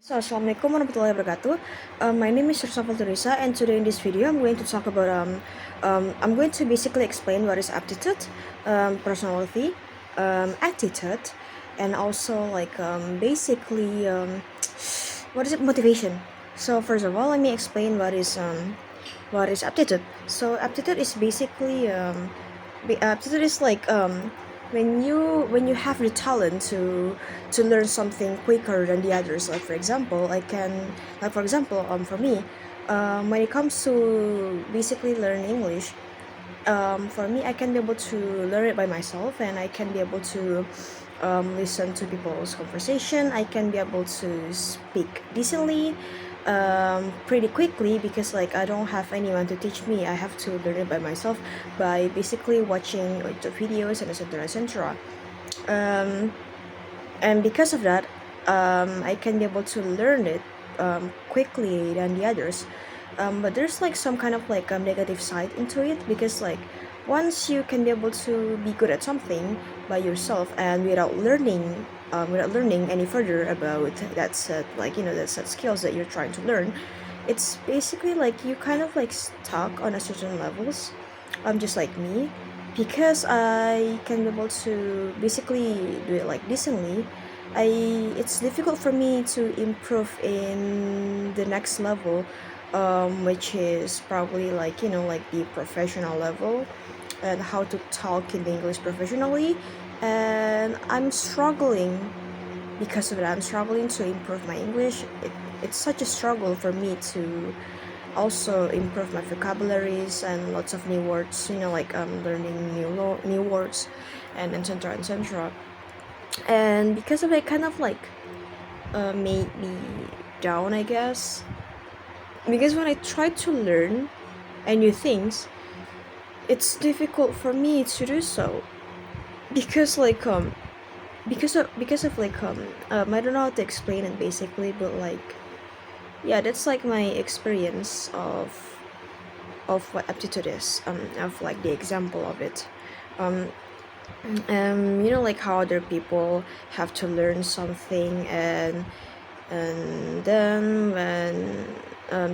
So, Assalamualaikum warahmatullahi wabarakatuh. My name is Yursafal Teresa, and today in this video, I'm going to talk about I'm going to basically explain what is aptitude, personality, attitude, and also basically what is it motivation. So first of all, let me explain what is aptitude. So aptitude is basically aptitude is when you have the talent to learn something quicker than the others. Like for example, for me, when it comes to basically learn English, for me, I can be able to learn it by myself, and I can be able to listen to people's conversation. I can be able to speak decently, pretty quickly, because like I don't have anyone to teach me. I have to learn it by myself by basically watching YouTube videos and etc. etc. Um, and because of that, I can be able to learn it quickly than the others. But there's like some kind of like a negative side into it, because like once you can be able to be good at something by yourself and without learning any further about that set, that set skills that you're trying to learn, it's basically like you kind of like stuck on a certain levels, just like me, because I can be able to basically do it like decently. I It's difficult for me to improve in the next level, which is probably like the professional level, and how to talk in English professionally. And I'm struggling because of that. I'm struggling to improve my English. It's such a struggle for me to also improve my vocabularies and lots of new words, learning new words and etc etc. And because of it, kind of like made me down, I guess, because when I try to learn new things, it's difficult for me to do so, because I don't know how to explain it basically, but like, yeah, that's like my experience of what aptitude is, of like the example of it. um like how other people have to learn something, and then when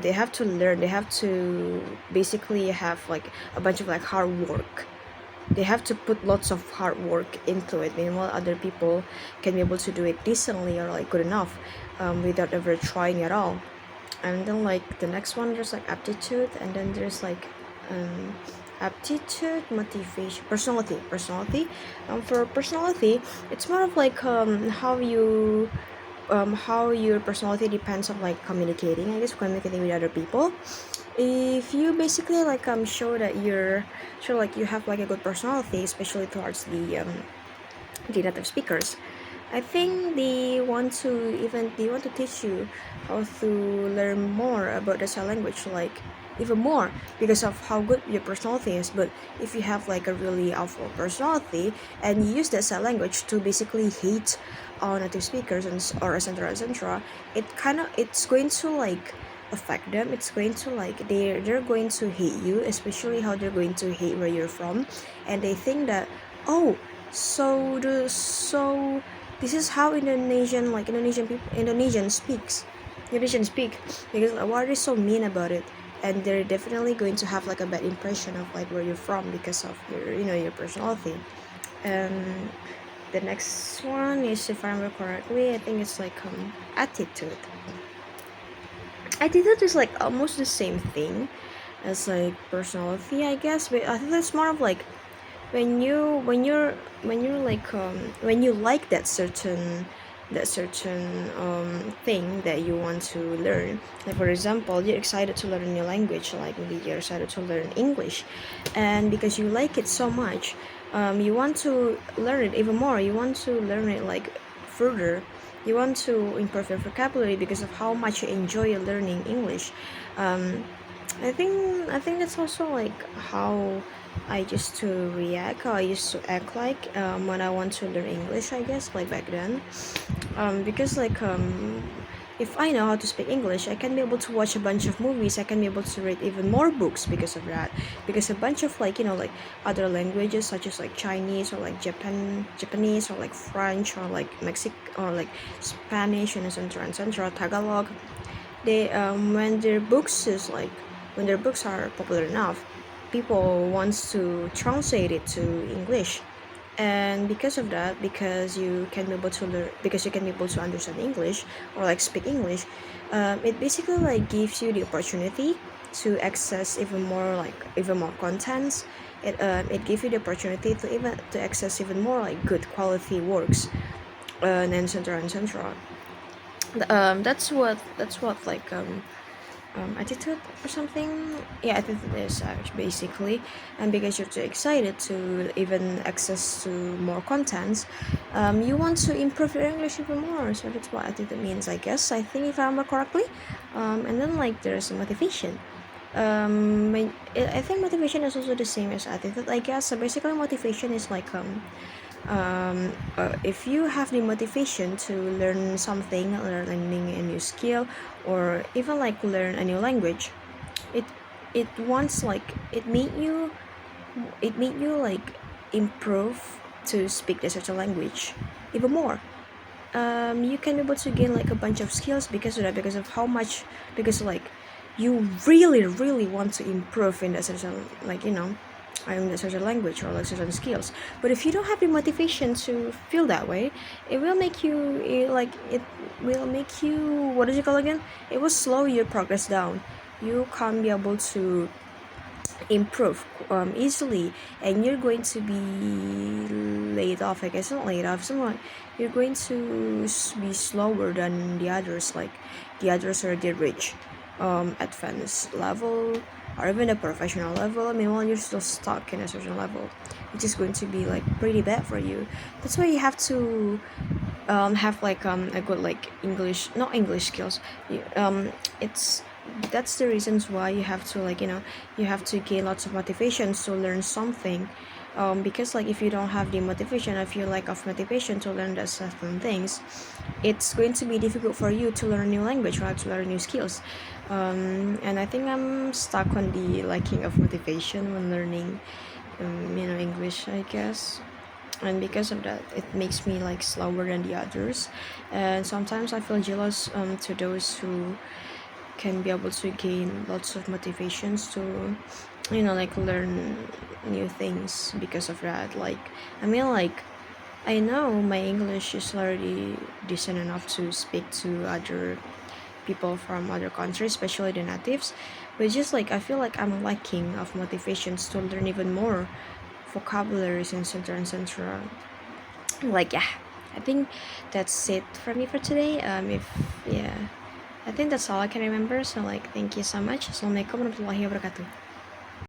they have to learn, they have to basically have like a bunch of like hard work. They have to put lots of hard work into it, meanwhile other people can be able to do it decently or like good enough, without ever trying at all. And then like the next one, there's like aptitude, and then there's like um aptitude, motivation, personality. For personality, it's more of like how your personality depends on like communicating, I guess, communicating with other people. If you basically like show that you're sure like you have like a good personality, especially towards the native speakers, I think they want to teach you how to learn more about the sign language, like even more, because of how good your personality is. But if you have like a really awful personality and you use that sign language to basically hate on native speakers or etc etc, it's going to like affect them. It's going to like they're going to hate you, especially how they're going to hate where you're from, and they think that, oh, so this is how Indonesian speak, because why are they so mean about it? And they're definitely going to have like a bad impression of like where you're from because of your personality. And the next one is, if I remember correctly, I think it's like attitude. Attitude is like almost the same thing as like personality, I guess, but I think that's more of like when you like that certain thing that you want to learn. Like for example, you're excited to learn a new language, like maybe you're excited to learn English, and because you like it so much, you want to learn it even more. You want to learn it like further. You want to improve your vocabulary because of how much you enjoy learning English. um, I think that's also like how I used to react, how I used to act like, when I want to learn English, I guess, like back then. Because if I know how to speak English, I can be able to watch a bunch of movies. I can be able to read even more books because of that. Because a bunch of like like other languages such as like Chinese or like Japanese or like French or like Mexican or like Spanish and etc. Tagalog, they when their books is like when their books are popular enough, people wants to translate it to English. And because of that, because you can be able to learn, because you can be able to understand English or like speak English, it basically like gives you the opportunity to access even more contents. It gives you the opportunity to even to access even more like good quality works, and etc. etc. That's what like attitude or something. Yeah, attitude is basically. And because you're too excited to even access to more contents, you want to improve your English even more. So that's what attitude means, I guess. I think if I remember correctly. And then like there's motivation. I think motivation is also the same as attitude, I guess. So basically motivation is like if you have the motivation to learn something, learning a new skill, or even like learn a new language, it it wants like it made you like improve to speak the certain language even more. You can be able to gain like a bunch of skills because of that, because of how much, because like you really want to improve in that certain like in that certain language or like certain skills. But if you don't have the motivation to feel that way, it will make you it will make you, what is it called again, it will slow your progress down. You can't be able to improve easily, and you're going to be laid off, I guess. Not laid off, someone, you're going to be slower than the others. Like the others already reach advanced level or even a professional level. Meanwhile you're still stuck in a certain level, which is going to be like pretty bad for you. That's why you have to have like a good like English, not English skills. It's that's the reasons why you have to like you have to gain lots of motivations to learn something. Because like if you don't have the motivation, if you lack of motivation to learn that certain things, it's going to be difficult for you to learn a new language or to learn new skills. And I think I'm stuck on the lacking of motivation when learning English, I guess. And because of that, it makes me like slower than the others. And sometimes I feel jealous to those who can be able to gain lots of motivations to like learn new things because of that. Like I mean like I know my English is already decent enough to speak to other people from other countries, especially the natives, but just like I feel like I'm lacking of motivations to learn even more vocabularies and etc. Like yeah, I think that's it for me for today. If yeah, I think that's all I can remember. So like thank you so much. Assalamualaikum warahmatullahi wabarakatuh.